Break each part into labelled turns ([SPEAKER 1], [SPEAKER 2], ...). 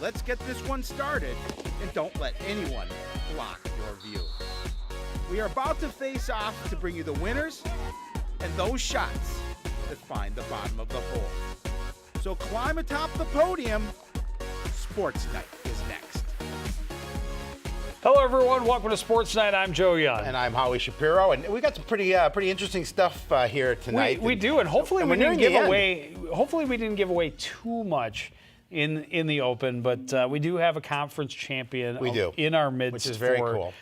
[SPEAKER 1] let's get this one started, and don't let anyone block your view. We are about to face off to bring you the winners and those shots that find the bottom of the hole. So climb atop the podium. Sportsnight is next.
[SPEAKER 2] Hello, everyone. Welcome to Sports Night. I'm Joe Young.
[SPEAKER 3] And I'm Howie Shapiro. And we got some pretty interesting stuff here tonight.
[SPEAKER 2] We do, and hopefully we didn't give away too much in the Open, but we do have a conference champion in our midst,
[SPEAKER 3] which is very cool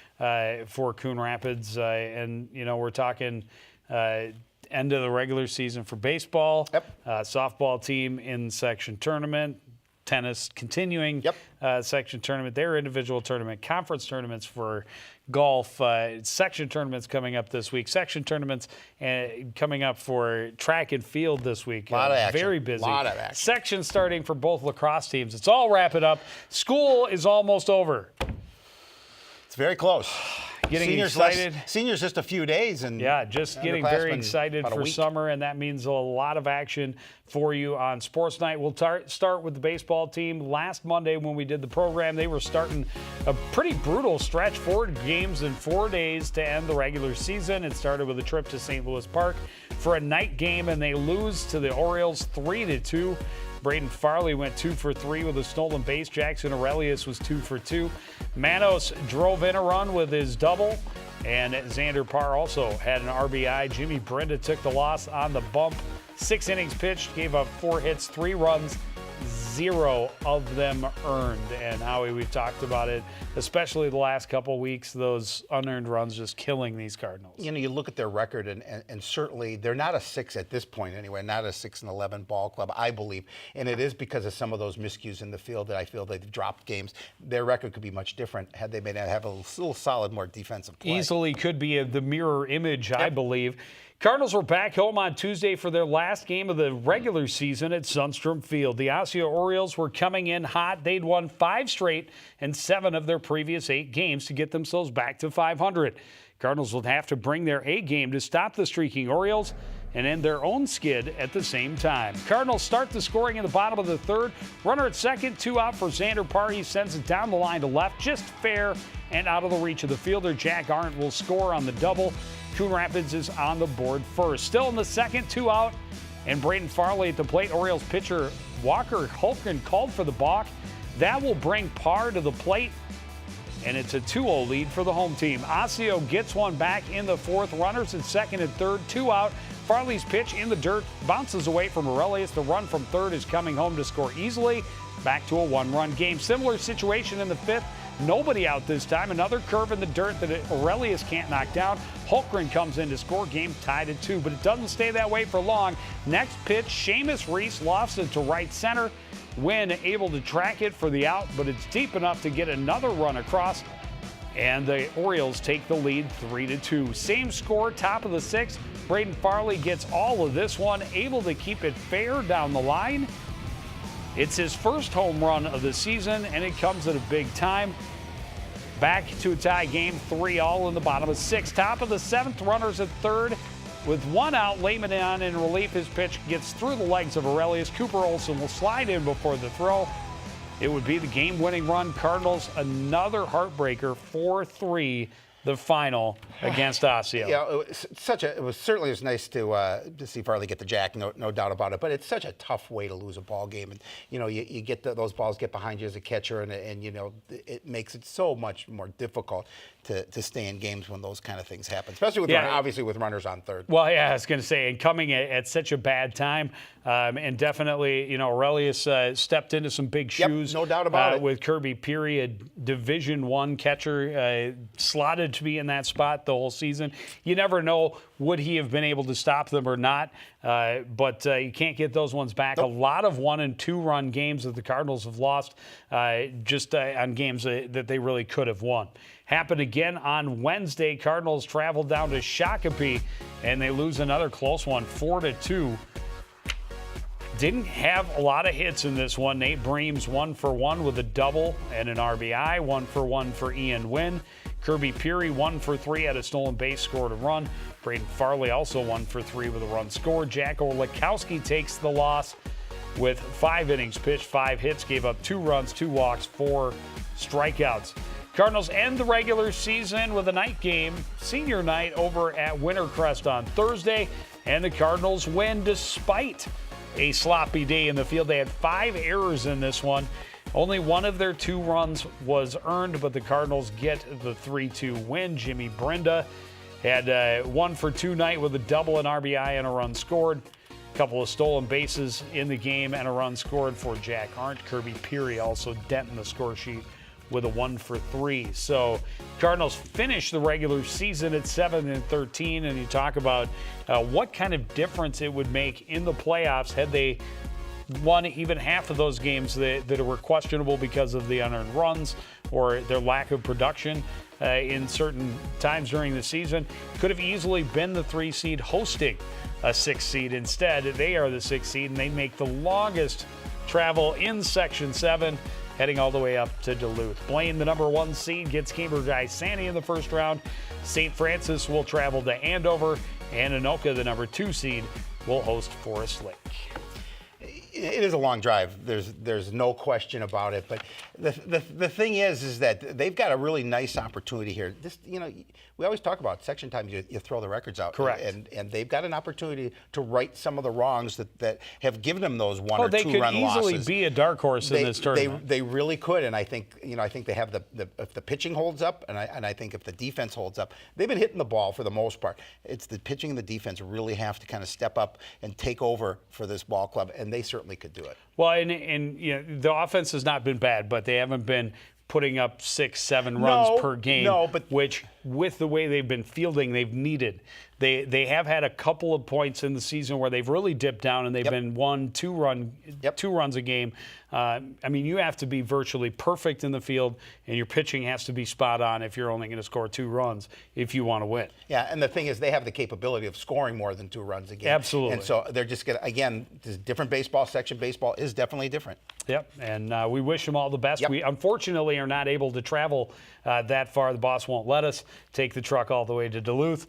[SPEAKER 2] for Coon Rapids. And we're talking end of the regular season for baseball, softball team in section tournament, tennis continuing section tournament, their individual tournament, conference tournaments for golf, section tournaments coming up this week, section tournaments coming up for track and field this week.
[SPEAKER 3] A lot of action.
[SPEAKER 2] Very busy.
[SPEAKER 3] A lot of action.
[SPEAKER 2] Section starting for both lacrosse teams. It's all wrapping up. School is almost over.
[SPEAKER 3] It's very close.
[SPEAKER 2] Getting excited.
[SPEAKER 3] Seniors just a few days. And
[SPEAKER 2] just getting very excited for summer, and that means a lot of action for you on Sports Night. We'll start with the baseball team. Last Monday when we did the program, they were starting a pretty brutal stretch, 4 games in 4 days to end the regular season. It started with a trip to St. Louis Park for a night game, and they lose to the Orioles 3-2. Braden Farley went 2 for 3 with a stolen base. Jackson Aurelius was 2 for 2. Manos drove in a run with his double, and Xander Parr also had an RBI. Jimmy Brenda took the loss on the bump. 6 innings pitched, gave up 4 hits, 3 runs, 0 of them earned. And Howie, we've talked about it, especially the last couple weeks, those unearned runs just killing these Cardinals.
[SPEAKER 3] You look at their record, and certainly they're not a 6 at this point anyway, not a 6-11 ball club, I believe. And it is because of some of those miscues in the field that I feel they've dropped games. Their record could be much different had they been have a little solid, more defensive play.
[SPEAKER 2] Easily could be the mirror image, I believe. Cardinals were back home on Tuesday for their last game of the regular season at Sundstrom Field. The Osseo Orioles were coming in hot. They'd won 5 straight and 7 of their previous 8 games to get themselves back to 500. Cardinals will have to bring their A game to stop the streaking Orioles and end their own skid at the same time. Cardinals start the scoring in the bottom of the 3rd. Runner at second, 2 out for Xander Parr. He sends it down the line to left, just fair and out of the reach of the fielder. Jack Arndt will score on the double. Coon Rapids is on the board first. Still in the 2nd, 2 out, and Braden Farley at the plate. Orioles pitcher Walker Hultgren called for the balk. That will bring Parr to the plate, and it's a 2-0 lead for the home team. Osseo gets one back in the 4th. Runners at 2nd and 3rd, 2 out. Farley's pitch in the dirt bounces away from Aurelius. The run from 3rd is coming home to score easily. Back to a 1-run game. Similar situation in the 5th. Nobody out this time. Another curve in the dirt that Aurelius can't knock down. Hultgren comes in to score. Game tied at 2, but it doesn't stay that way for long. Next pitch, Seamus Reese lofts it to right center. Wynn able to track it for the out, but it's deep enough to get another run across. And the Orioles take the lead 3-2. Same score, top of the 6th. Braden Farley gets all of this one, able to keep it fair down the line. It's his first home run of the season, and it comes at a big time. Back to a tie game, 3-all in the bottom of 6th. Top of the 7th, runners at 3rd. With 1 out, Lehman on in relief. His pitch gets through the legs of Aurelius. Cooper Olson will slide in before the throw. It would be the game-winning run. Cardinals, another heartbreaker, 4-3. The final against Osseo.
[SPEAKER 3] It was certainly nice to see Farley get the jack, no doubt about it. But it's such a tough way to lose a ball game, and you get those balls get behind you as a catcher, and it makes it so much more difficult to stay in games when those kind of things happen, especially with obviously with runners on 3rd.
[SPEAKER 2] Well, yeah, I was going to say, and coming at such a bad time, and definitely, Aurelius stepped into some big shoes.
[SPEAKER 3] No doubt about it.
[SPEAKER 2] With Kirby Peary, a Division I catcher, slotted to be in that spot the whole season. You never know, would he have been able to stop them or not? But you can't get those ones back.
[SPEAKER 3] Nope.
[SPEAKER 2] A lot of 1- and 2-run games that the Cardinals have lost just on games that they really could have won. Happened again on Wednesday. Cardinals traveled down to Shakopee, and they lose another close one, 4-2. Didn't have a lot of hits in this one. Nate Breams 1 for 1 with a double and an RBI. 1 for 1 for Ian Wynn. Kirby Peary 1 for 3 had a stolen base, scored a run. Braden Farley also 1 for 3 with a run scored. Jack Orlikowski takes the loss. with 5 innings pitched, 5 hits, gave up 2 runs, 2 walks, 4 strikeouts. Cardinals end the regular season with a night game, senior night, over at Wintercrest on Thursday, and the Cardinals win despite a sloppy day in the field. They had 5 errors in this one. Only one of their 2 runs was earned, but the Cardinals get the 3-2 win. Jimmy Brenda had 1 for 2 night with a double, an RBI, and a run scored. A couple of stolen bases in the game and a run scored for Jack Arndt. Kirby Peary also denting the score sheet with a 1 for 3. So Cardinals finish the regular season at 7-13, and you talk about what kind of difference it would make in the playoffs had they won even half of those games that were questionable because of the unearned runs or their lack of production in certain times during the season. Could have easily been the 3 seed hosting a 6 seed. Instead, they are the 6 seed, and they make the longest travel in Section 7, heading all the way up to Duluth. Blaine, the number 1 seed, gets Cambridge Isani in the first round. St. Francis will travel to Andover, and Anoka, the number 2 seed, will host Forest Lake.
[SPEAKER 3] It is a long drive. There's no question about it. But the thing is that they've got a really nice opportunity here. This, we always talk about section times. You throw the records out.
[SPEAKER 2] Correct.
[SPEAKER 3] And they've got an opportunity to right some of the wrongs that have given them those 1 or 2 run losses.
[SPEAKER 2] They could easily be a dark horse in this tournament.
[SPEAKER 3] They really could. And I think they have if the pitching holds up, and I think if the defense holds up, they've been hitting the ball for the most part. It's the pitching and the defense really have to kind of step up and take over for this ball club, and they certainly could do it.
[SPEAKER 2] Well, and the offense has not been bad, but they haven't been putting up 6-7 runs per game, which with the way they've been fielding, they've needed. They have had a couple of points in the season where they've really dipped down, and they've been 1-2 runs a game. I mean, you have to be virtually perfect in the field, and your pitching has to be spot on if you're only going to score 2 runs if you want to win.
[SPEAKER 3] Yeah, and the thing is, they have the capability of scoring more than 2 runs a game.
[SPEAKER 2] Absolutely.
[SPEAKER 3] And so they're just going to, again, this different baseball. Section baseball is definitely different.
[SPEAKER 2] Yep, and we wish them all the best.
[SPEAKER 3] Yep.
[SPEAKER 2] We unfortunately are not able to travel that far. The boss won't let us take the truck all the way to Duluth.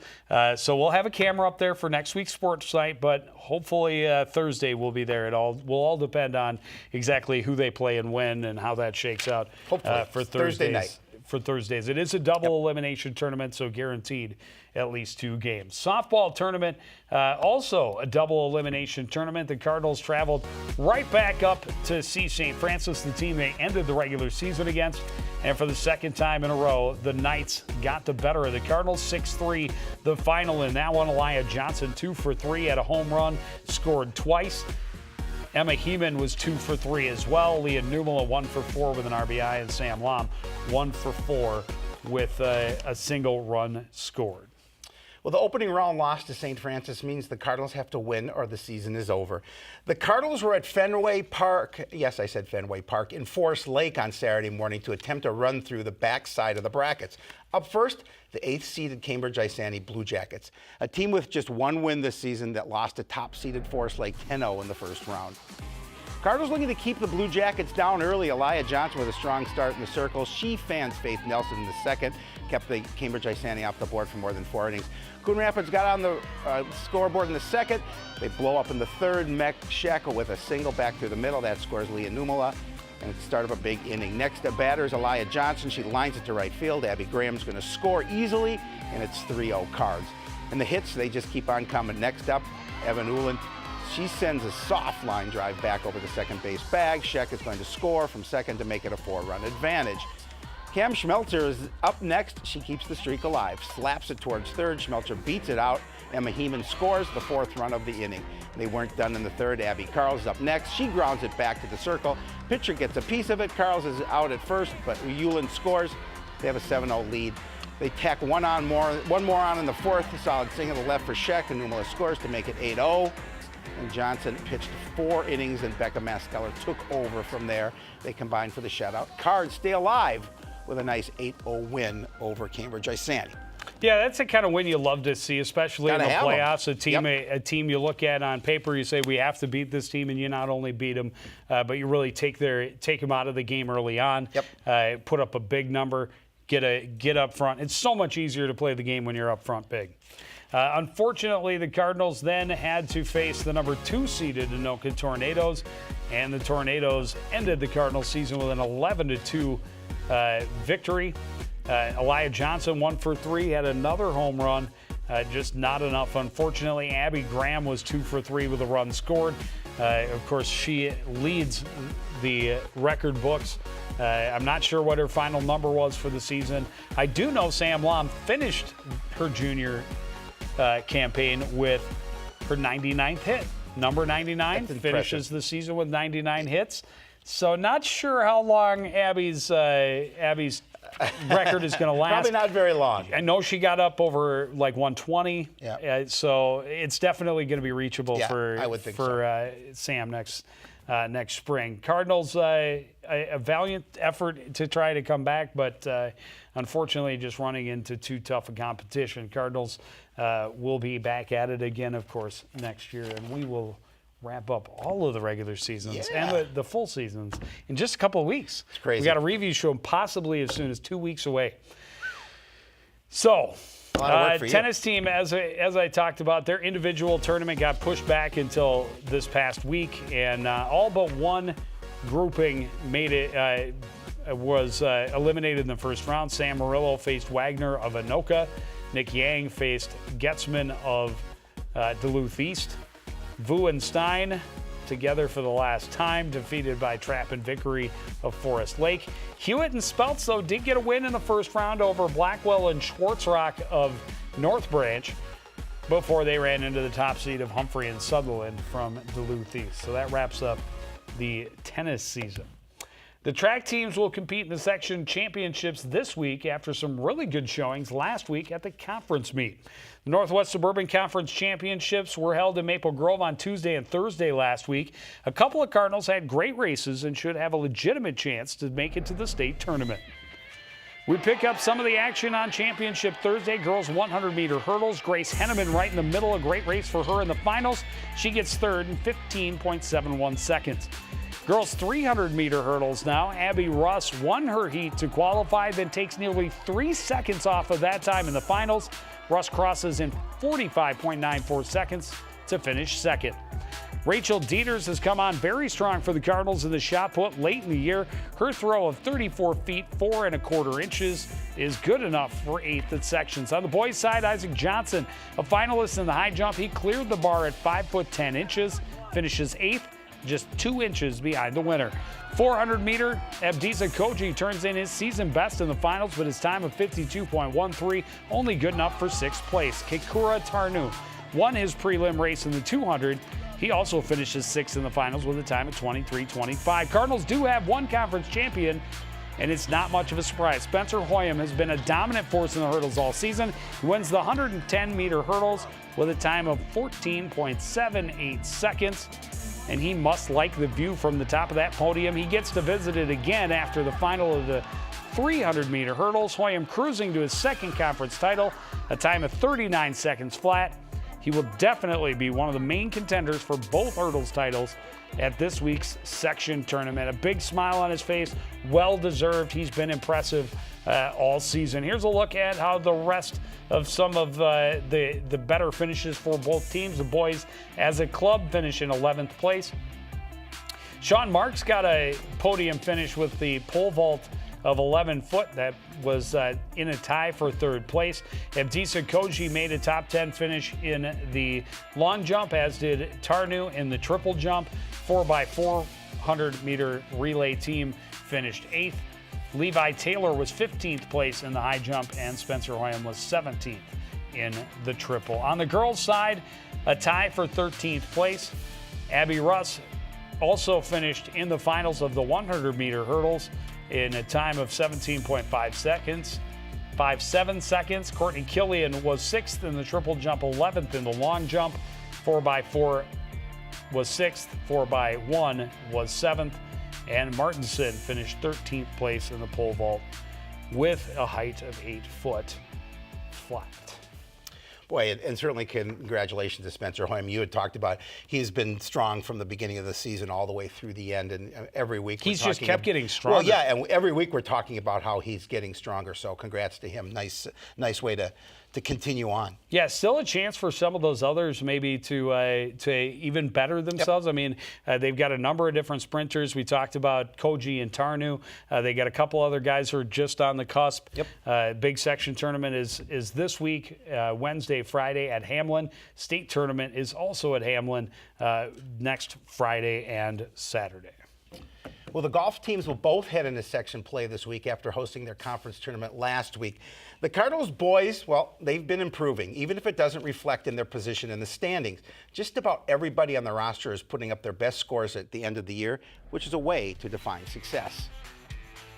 [SPEAKER 2] So we'll have a camera up there for next week's Sportsnight, but hopefully Thursday we'll be there. It will all depend on exactly who they play and when and how that shakes out for
[SPEAKER 3] Thursday night.
[SPEAKER 2] For Thursdays. It is a double elimination tournament, so guaranteed at least 2 games. Softball tournament, also a double elimination tournament. The Cardinals traveled right back up to see St. Francis, the team they ended the regular season against. And for the second time in a row, the Knights got the better of the Cardinals, 6-3 the final. In that one, Elia Johnson 2 for 3, had a home run, scored twice. Emma Heeman was 2 for 3 as well. Leah Numela 1 for 4 with an RBI, and Sam Lom 1 for 4 with a single run scored.
[SPEAKER 3] Well, the opening round loss to St. Francis means the Cardinals have to win or the season is over. The Cardinals were at Fenway Park, yes, I said Fenway Park, in Forest Lake on Saturday morning to attempt a run through the backside of the brackets. Up first, the 8th-seeded Cambridge Isani Blue Jackets, a team with just 1 win this season that lost to top-seeded Forest Lake 10-0 in the first round. Cardinals looking to keep the Blue Jackets down early. Elia Johnson with a strong start in the circle. She fans Faith Nelson in the second, kept the Cambridge Isani off the board for more than 4 innings. Coon Rapids got on the scoreboard in the second. They blow up in the third. Mek Shackle with a single back through the middle. That scores Leah Numela, and it's the start of a big inning. Next to batter is Elia Johnson. She lines it to right field. Abby Graham's going to score easily, and it's 3-0 Cards. And the hits, they just keep on coming. Next up, Evan Uland. She sends a soft line drive back over the second base bag. Sheck is going to score from second to make it a 4-run advantage. Cam Schmelzer is up next. She keeps the streak alive. Slaps it towards third. Schmelzer beats it out. Emma Heeman scores the 4th run of the inning. They weren't done in the third. Abby Carls is up next. She grounds it back to the circle. Pitcher gets a piece of it. Carls is out at first, but Uland scores. They have a 7-0 lead. They tack one more on in the 4th. A solid single to the left for Sheck, and Numela scores to make it 8-0. And Johnson pitched 4 innings, and Becca Maskeller took over from there. They combined for the shutout. Cards stay alive with a nice 8-0 win over Cambridge Isani.
[SPEAKER 2] Yeah, that's the kind of win you love to see, especially in the playoffs. A team you look at on paper, you say we have to beat this team, and you not only beat them, but you really take them out of the game early on. Put up a big number, get up front. It's so much easier to play the game when you're up front big. Unfortunately, the Cardinals then had to face the number 2 seeded Anoka Tornadoes, and the Tornadoes ended the Cardinals season with an 11-2 victory. Elijah Johnson, 1 for 3, had another home run. Just not enough, unfortunately. Abby Graham was 2 for 3 with a run scored. Of course, she leads the record books. I'm not sure what her final number was for the season. I do know Sam Lom finished her junior campaign with her 99th hit. Number 99 finishes the season with 99 hits. So not sure how long Abby's record is going to last.
[SPEAKER 3] Probably not very long.
[SPEAKER 2] I know she got up over like 120.
[SPEAKER 3] Yeah.
[SPEAKER 2] So it's definitely going to be reachable
[SPEAKER 3] I would think so.
[SPEAKER 2] Sam next spring. Cardinals, a valiant effort to try to come back, but unfortunately just running into too tough a competition. Cardinals will be back at it again, of course, next year, and we will wrap up all of the regular seasons and the full seasons in just a couple of weeks.
[SPEAKER 3] It's crazy.
[SPEAKER 2] We got a review show possibly as soon as 2 weeks away. So, tennis team, as I talked about, their individual tournament got pushed back until this past week, and all but one grouping made it. Was eliminated in the first round. Sam Murillo faced Wagner of Anoka. Nick Yang faced Getzman of Duluth East. Vu and Stein together for the last time, defeated by Trapp and Vickery of Forest Lake. Hewitt and Speltz, though, did get a win in the first round over Blackwell and Schwartzrock of North Branch before they ran into the top seed of Humphrey and Sutherland from Duluth East. So that wraps up the tennis season. The track teams will compete in the section championships this week after some really good showings last week at the conference meet. The Northwest Suburban Conference Championships were held in Maple Grove on Tuesday and Thursday last week. A couple of Cardinals had great races and should have a legitimate chance to make it to the state tournament. We pick up some of the action on Championship Thursday. Girls 100-meter hurdles. Grace Henneman right in the middle. A great race for her in the finals. She gets third in 15.71 seconds. Girls 300-meter hurdles now. Abby Russ won her heat to qualify, then takes nearly 3 seconds off of that time in the finals. Russ crosses in 45.94 seconds to finish second. Rachel Dieters has come on very strong for the Cardinals in the shot put late in the year. Her throw of 34 feet 4 1/4 inches is good enough for 8th at sections. On the boys' side, Isaac Johnson, a finalist in the high jump. He cleared the bar at 5 foot 10 inches, finishes 8th, just 2 inches behind the winner. 400-meter, Abdisa Koji turns in his season best in the finals with his time of 52.13, only good enough for 6th place. Kekura Tarnu won his prelim race in the 200. He also finishes 6th in the finals with a time of 23.25. Cardinals do have one conference champion, and it's not much of a surprise. Spencer Hoyam has been a dominant force in the hurdles all season. He wins the 110-meter hurdles with a time of 14.78 seconds. And he must like the view from the top of that podium. He gets to visit it again after the final of the 300-meter hurdles. Hoyam cruising to his second conference title, a time of 39 seconds flat. He will definitely be one of the main contenders for both hurdles titles at this week's section tournament. A big smile on his face, well-deserved. He's been impressive all season. Here's a look at how the rest of some of the better finishes for both teams. The boys, as a club, finish in 11th place. Sean Marks got a podium finish with the pole vault of 11 foot. That was in a tie for 3rd place. Abdisa Koji made a top 10 finish in the long jump, as did Tarnu in the triple jump. 4x400-meter relay team finished 8th. Levi Taylor was 15th place in the high jump, and Spencer Hoyam was 17th in the triple. On the girls' side, a tie for 13th place. Abby Russ also finished in the finals of the 100-meter hurdles in a time of 17.5 seconds. 5.7 seconds. Courtney Killian was 6th in the triple jump, 11th in the long jump. 4x4 was 6th, 4x1 was 7th. And Martinson finished 13th place in the pole vault with a height of 8 foot flat.
[SPEAKER 3] Boy, and certainly congratulations to Spencer Hoyam. You had talked about he's been strong from the beginning of the season all the way through the end, and every week
[SPEAKER 2] he's just kept getting stronger.
[SPEAKER 3] Well, yeah, and every week we're talking about how he's getting stronger. So congrats to him. Nice way to to continue on.
[SPEAKER 2] Yeah, still a chance for some of those others maybe to even better themselves.
[SPEAKER 3] Yep.
[SPEAKER 2] I mean, they've got a number of different sprinters. We talked about Koji and Tarnu. They got a couple other guys who are just on the cusp.
[SPEAKER 3] Yep.
[SPEAKER 2] Big section tournament is this week, Wednesday, Friday at Hamlin. State tournament is also at Hamlin next Friday and Saturday.
[SPEAKER 3] Well, the golf teams will both head into section play this week after hosting their conference tournament last week. The Cardinals boys, well, they've been improving, even if it doesn't reflect in their position in the standings. Just about everybody on the roster is putting up their best scores at the end of the year, which is a way to define success.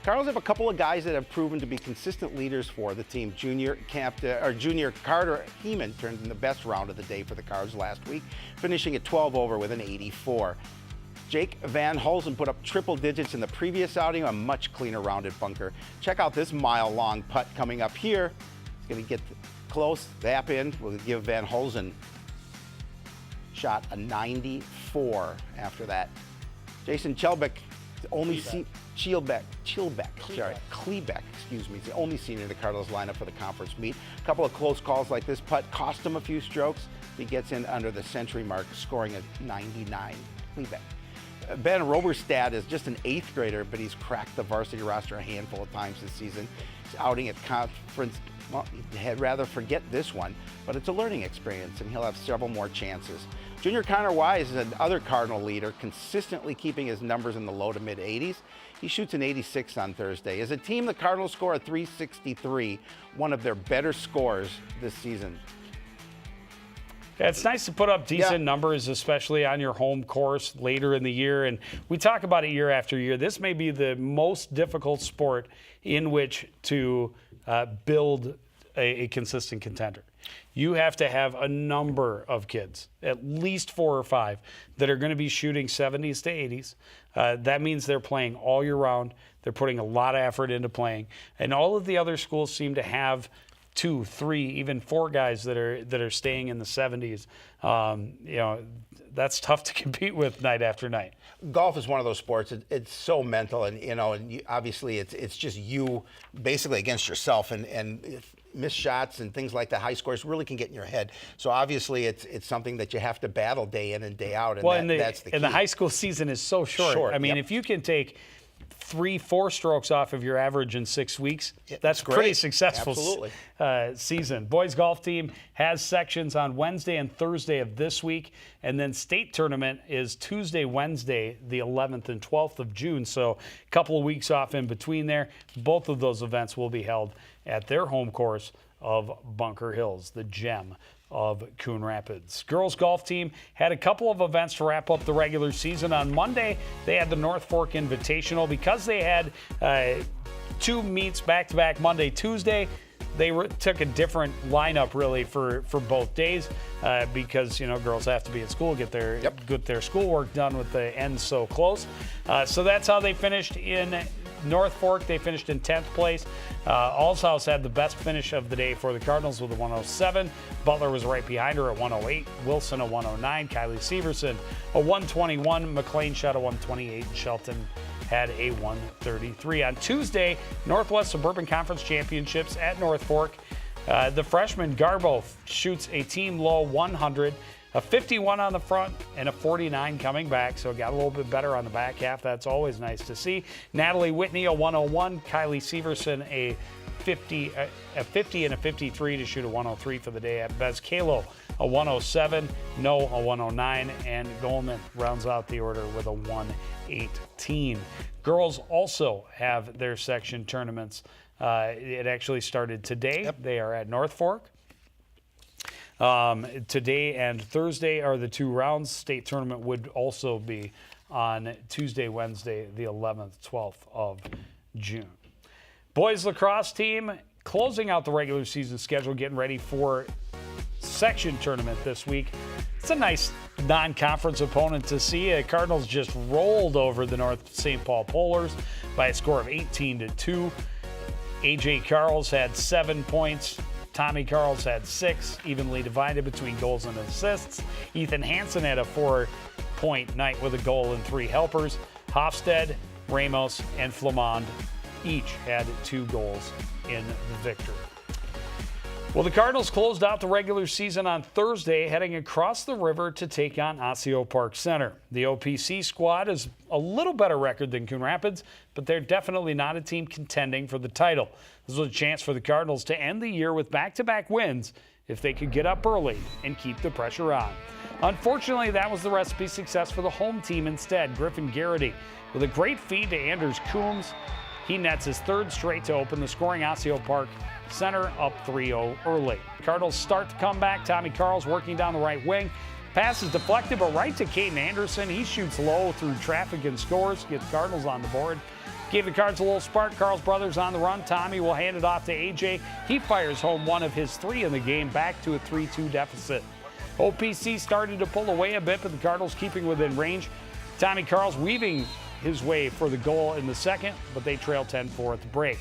[SPEAKER 3] Cardinals have a couple of guys that have proven to be consistent leaders for the team. Junior Carter Heeman turned in the best round of the day for the Cards last week, finishing at 12 over with an 84. Jake Van Hulsen put up triple digits in the previous outing, a much cleaner rounded bunker. Check out this mile-long putt coming up here. It's going to get close, zap in. We'll give Van Hulsen shot a 94 after that. Jason Klebeck, the only Klebeck, excuse me, is the only senior in the Cardinals lineup for the conference meet. A couple of close calls like this putt cost him a few strokes. He gets in under the century mark, scoring a 99. Klebeck. Ben Roberstad is just an 8th grader, but he's cracked the varsity roster a handful of times this season. He's outing at conference, well, he'd rather forget this one, but it's a learning experience, and he'll have several more chances. Junior Connor Wise is another Cardinal leader, consistently keeping his numbers in the low to mid-80s. He shoots an 86 on Thursday. As a team, the Cardinals score a 363, one of their better scores this season.
[SPEAKER 2] Yeah, it's nice to put up decent numbers, especially on your home course later in the year. And we talk about it year after year. This may be the most difficult sport in which to build a consistent contender. You have to have a number of kids, at least 4 or 5, that are going to be shooting 70s to 80s. That means they're playing all year round. They're putting a lot of effort into playing. And all of the other schools seem to have 2, 3, even 4 guys that are staying in the 70s. That's tough to compete with night after night.
[SPEAKER 3] Golf is one of those sports. It's so mental, and obviously it's just you basically against yourself, and missed shots and things like that, high scores really can get in your head. So obviously it's something that you have to battle day in and day out, and that's the key.
[SPEAKER 2] And the high school season is so short. I mean, if you can take 3-4 strokes off of your average in 6 weeks, that's
[SPEAKER 3] great.
[SPEAKER 2] Pretty successful season. Boys golf team has sections on Wednesday and Thursday of this week, and then state tournament is Tuesday, Wednesday, the 11th and 12th of June. So a couple of weeks off in between there. Both of those events will be held at their home course of Bunker Hills, the gem of Coon Rapids. Girls golf team had a couple of events to wrap up the regular season. On Monday, they had the North Fork Invitational. Because they had 2 meets back-to-back Monday, Tuesday, they took a different lineup really for both days because girls have to be at school, get their schoolwork done with the end so close. So that's how they finished in North Fork. They finished in 10th place. Allshouse had the best finish of the day for the Cardinals with a 107. Butler was right behind her at 108. Wilson a 109. Kylie Severson a 121. McLean shot a 128. And Shelton had a 133. On Tuesday, Northwest Suburban Conference Championships at North Fork. The freshman Garbo shoots a team low 100. A 51 on the front and a 49 coming back, so it got a little bit better on the back half. That's always nice to see. Natalie Whitney, a 101. Kylie Severson, a 50 and a 53 to shoot a 103 for the day. At Bez Kalo, a 107. No, a 109. And Goldman rounds out the order with a 118. Girls also have their section tournaments. It actually started today. They are at North Fork. Today and Thursday are the 2 rounds. State tournament would also be on Tuesday, Wednesday, the 11th, 12th of June. Boys lacrosse team closing out the regular season schedule, getting ready for section tournament this week. It's a nice non-conference opponent to see. Cardinals just rolled over the North St. Paul Polars by a score of 18-2. A.J. Carls had 7 points. Tommy Carls had 6, evenly divided between goals and assists. Ethan Hansen had a 4-point night with a goal and 3 helpers. Hofstede, Ramos, and Flamand each had 2 goals in the victory. Well, the Cardinals closed out the regular season on Thursday, heading across the river to take on Osseo Park Center. The OPC squad is a little better record than Coon Rapids, but they're definitely not a team contending for the title. This was a chance for the Cardinals to end the year with back-to-back wins if they could get up early and keep the pressure on. Unfortunately, that was the recipe success for the home team instead. Griffin Garrity with a great feed to Anders Coombs. He nets his third straight to open the scoring. Osseo Park Center up 3-0 early. Cardinals start the comeback. Tommy Carl's working down the right wing. Pass is deflected, but right to Caden Anderson. He shoots low through traffic and scores. Gets Cardinals on the board. Gave the Cards a little spark. Carl's brothers on the run. Tommy will hand it off to AJ. He fires home one of his 3 in the game, back to a 3-2 deficit. OPC started to pull away a bit, but the Cardinals keeping within range. Tommy Carl's weaving his way for the goal in the second, but they trail 10-4 at the break.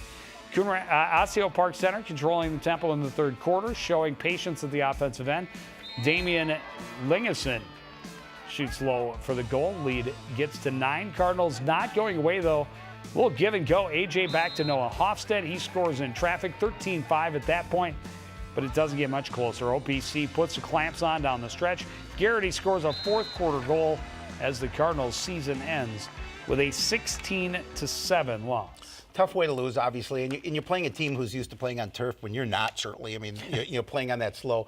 [SPEAKER 2] Osseo Park Center controlling the tempo in the third quarter, showing patience at the offensive end. Damian Lingeson shoots low for the goal. Lead gets to 9. Cardinals not going away, though. A little give and go. AJ back to Noah Hofstad. He scores in traffic, 13-5 at that point, but it doesn't get much closer. OPC puts the clamps on down the stretch. Garrity scores a fourth quarter goal as the Cardinals season ends with a 16-7 loss.
[SPEAKER 3] Tough way to lose, obviously, and you're playing a team who's used to playing on turf when you're not. Certainly, I mean, you're playing on that slow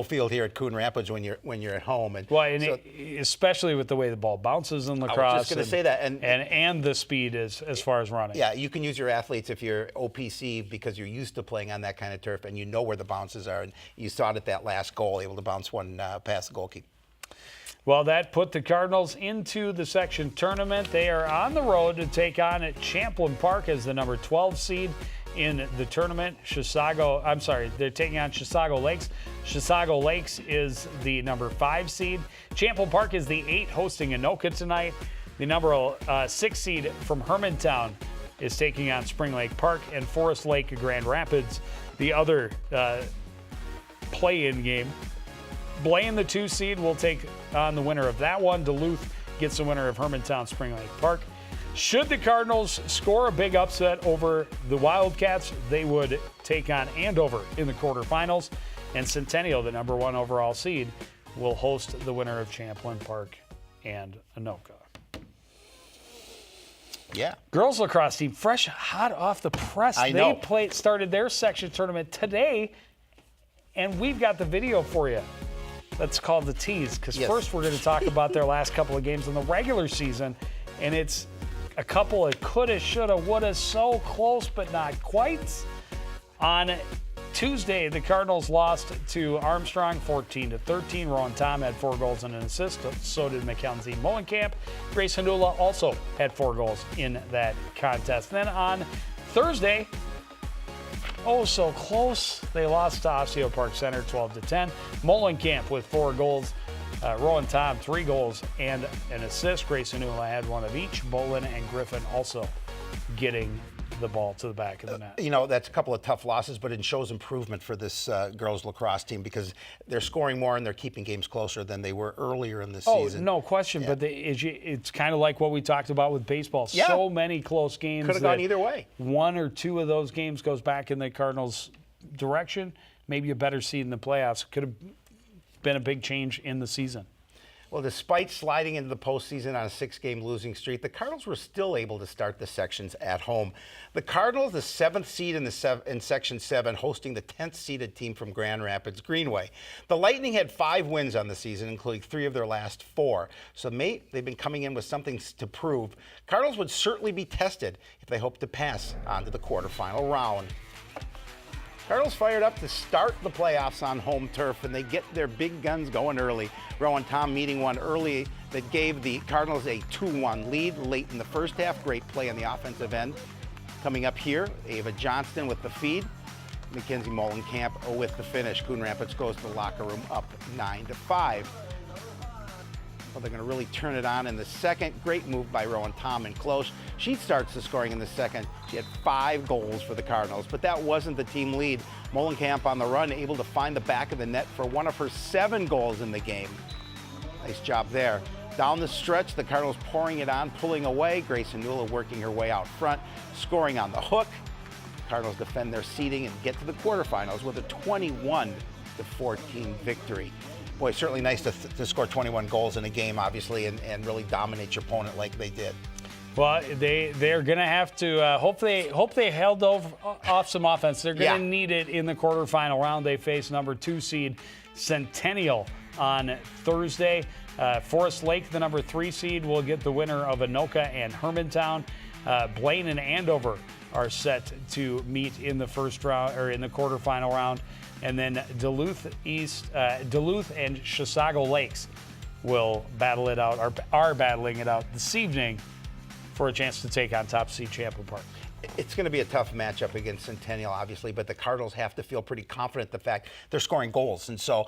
[SPEAKER 3] field here at Coon Rapids when you're at home, and
[SPEAKER 2] well, and so, especially with the way the ball bounces in lacrosse.
[SPEAKER 3] I was just going to say that,
[SPEAKER 2] and the speed is as far as running.
[SPEAKER 3] Yeah, you can use your athletes if you're OPC because you're used to playing on that kind of turf and you know where the bounces are, and you saw it at that last goal, able to bounce one past the goalkeeper.
[SPEAKER 2] Well, that put the Cardinals into the section tournament. They are on the road to take on at Champlin Park as the number 12 seed in the tournament. They're taking on Chisago Lakes. Chisago Lakes is the number 5 seed. Champlin Park is the 8 hosting Anoka tonight. The number 6 seed from Hermantown is taking on Spring Lake Park, and Forest Lake Grand Rapids, the other play-in game. Blaine, the 2 seed, will take on the winner of that one. Duluth gets the winner of Hermantown Spring Lake Park. Should the Cardinals score a big upset over the Wildcats, they would take on Andover in the quarterfinals. And Centennial, the number 1 overall seed, will host the winner of Champlin Park and Anoka.
[SPEAKER 3] Yeah.
[SPEAKER 2] Girls lacrosse team, fresh, hot off the press.
[SPEAKER 3] I know.
[SPEAKER 2] They started their section tournament today, and we've got the video for you. That's called the tease, because first we're going to talk about their last couple of games in the regular season, and it's a couple of coulda, shoulda, woulda, so close but not quite. On Tuesday, the Cardinals lost to Armstrong 14-13. Rowan Tom had 4 goals and an assist. So did Mackenzie Molenkamp. Grace Hanula also had 4 goals in that contest. Then on Thursday, oh, so close. They lost to Osseo Park Center 12-10. Molenkamp with 4 goals. Rowan Tom, 3 goals and an assist. Grace Hanula had 1 of each. Bolin and Griffin also getting the ball to the back of the net.
[SPEAKER 3] That's a couple of tough losses, but it shows improvement for this girls lacrosse team because they're scoring more and they're keeping games closer than they were earlier in the season.
[SPEAKER 2] Oh, no question, but it's kind of like what we talked about with baseball.
[SPEAKER 3] Yeah.
[SPEAKER 2] So many close games.
[SPEAKER 3] Could have gone either way. 1
[SPEAKER 2] or 2 of those games goes back in the Cardinals' direction. Maybe a better seed in the playoffs. Could have been a big change in the season.
[SPEAKER 3] Well, despite sliding into the postseason on a 6-game losing streak, the Cardinals were still able to start the sections at home. The Cardinals, the 7th seed in Section 7, hosting the 10th seeded team from Grand Rapids Greenway. The Lightning had 5 wins on the season, including 3 of their last 4. So they've been coming in with something to prove. Cardinals would certainly be tested if they hope to pass on to the quarterfinal round. Cardinals fired up to start the playoffs on home turf, and they get their big guns going early. Rowan Tom meeting one early that gave the Cardinals a 2-1 lead late in the first half. Great play on the offensive end. Coming up here, Ava Johnston with the feed. Mackenzie Molenkamp with the finish. Coon Rapids goes to the locker room up 9-5. Well, they're going to really turn it on in the second. Great move by Rowan Tom and close. She starts the scoring in the second. She had 5 goals for the Cardinals, but that wasn't the team lead. Molenkamp on the run, able to find the back of the net for one of her 7 goals in the game. Nice job there. Down the stretch, the Cardinals pouring it on, pulling away. Grace Hanula working her way out front, scoring on the hook. Cardinals defend their seeding and get to the quarterfinals with a 21-14 victory. Boy, certainly nice to score 21 goals in a game, obviously, and really dominate your opponent like they did.
[SPEAKER 2] Well, they're going to have to hope they held off some offense. They're going to need it in the quarterfinal round. They face number 2 seed Centennial on Thursday. Forest Lake, the number 3 seed, will get the winner of Anoka and Hermantown. Blaine and Andover are set to meet in the first round or in the quarterfinal round, and then Duluth and Chisago Lakes will battle it out, or are battling it out this evening for a chance to take on top seed Champlin Park.
[SPEAKER 3] It's going to be a tough matchup against Centennial, obviously, but the Cardinals have to feel pretty confident in the fact they're scoring goals. And so,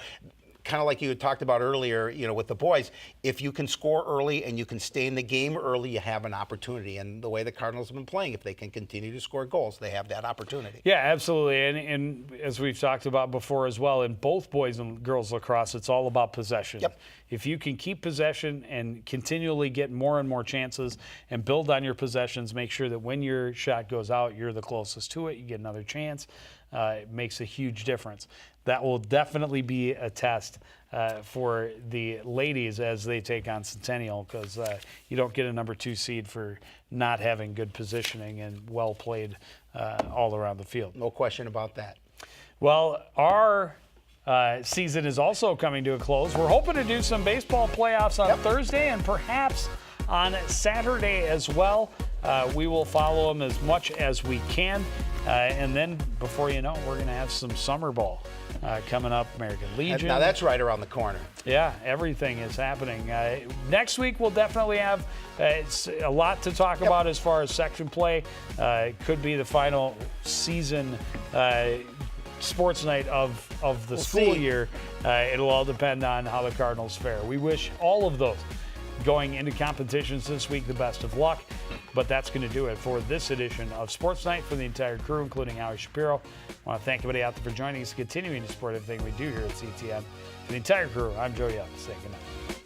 [SPEAKER 3] kind of like you had talked about earlier, with the boys, if you can score early and you can stay in the game early, you have an opportunity. And the way the Cardinals have been playing, if they can continue to score goals, they have that opportunity.
[SPEAKER 2] Yeah, absolutely. And as we've talked about before as well, in both boys and girls lacrosse, it's all about possession.
[SPEAKER 3] Yep.
[SPEAKER 2] If you can keep possession and continually get more and more chances and build on your possessions, make sure that when your shot goes out, you're the closest to it, you get another chance. It makes a huge difference. That will definitely be a test for the ladies as they take on Centennial, because you don't get a number 2 seed for not having good positioning and well played all around the field.
[SPEAKER 3] No question about that.
[SPEAKER 2] Well, our season is also coming to a close. We're hoping to do some baseball playoffs on Thursday and perhaps on Saturday as well. We will follow them as much as we can. And then, before you know it, we're going to have some summer ball coming up, American Legion.
[SPEAKER 3] Now, that's right around the corner.
[SPEAKER 2] Yeah, everything is happening. Next week, we'll definitely have a lot to talk about as far as section play. It could be the final season sports night of the school year. It'll all depend on how the Cardinals fare. We wish all of those going into competitions this week the best of luck. But that's going to do it for this edition of Sports Night. For the entire crew, including Howie Shapiro, I want to thank everybody out there for joining us, continuing to support everything we do here at CTN. For the entire crew, I'm Joe Young, saying good night.